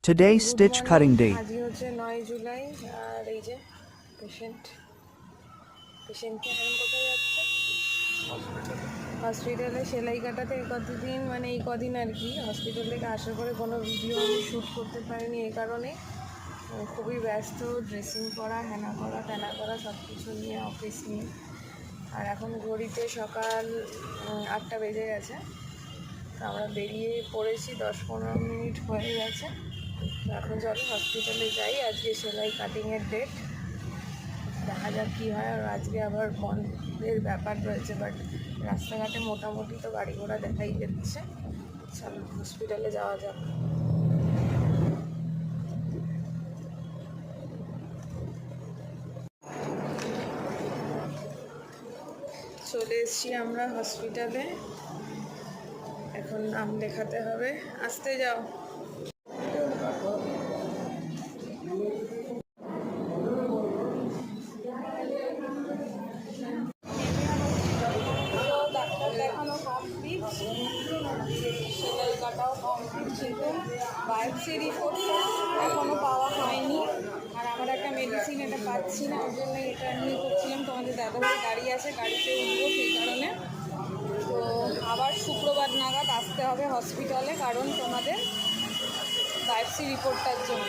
Today's stitch cutting date. আজকে হচ্ছে 9 জুলাই আর এই যে পেশেন্টকে এখন কোথায় যাচ্ছে? হসপিটালে সেলাই কাটাতে। কতদিন মানে এই কদিন আর কি হসপিটাল থেকে আসার পরে কোনো ভিডিও আমি শ্যুট করতে পারিনি এই কারণে খুবই ব্যস্ত। ড্রেসিং করা, হেনা করা, তেনা করা সব কিছু নিয়ে, অফিস নিয়ে। আর এখন ঘড়িতে সকাল 8টা বেজে গেছে। আমরা বেরিয়ে পড়েছি, 10-15 মিনিট হয়ে গেছে। তো এখন চলো হসপিটালে যাই। আজকে সেলাই কাটিংয়ের ডেট, দেখা যাক কী হয়। আর আজকে আবার বন্ধের ব্যাপার রয়েছে, বাট রাস্তাঘাটে মোটামুটি তো গাড়ি ঘোড়া দেখাই যাচ্ছে। চলো হসপিটালে যাওয়া যাক। চলে এসেছি আমরা হসপিটালে, এখন নাম লেখাতে হবে। আসতে যাও। ডাক্তার দেখানো কমপ্লিট, সেলাই কাটাও কমপ্লিট, কিন্তু বায়োপসি রিপোর্টটা এখনও পাওয়া হয়নি। আর আমার একটা মেডিসিন এটা পাচ্ছি না, ওর জন্য এটা নিয়ে করছিলাম। তোমাদের দাদাভাই গাড়ি আছে, গাড়িতে উঠবো সেই কারণে। তো আবার শুক্রবার নাগাদ আসতে হবে হসপিটালে, কারণ তোমাদের বায়োপসি রিপোর্টটার জন্য।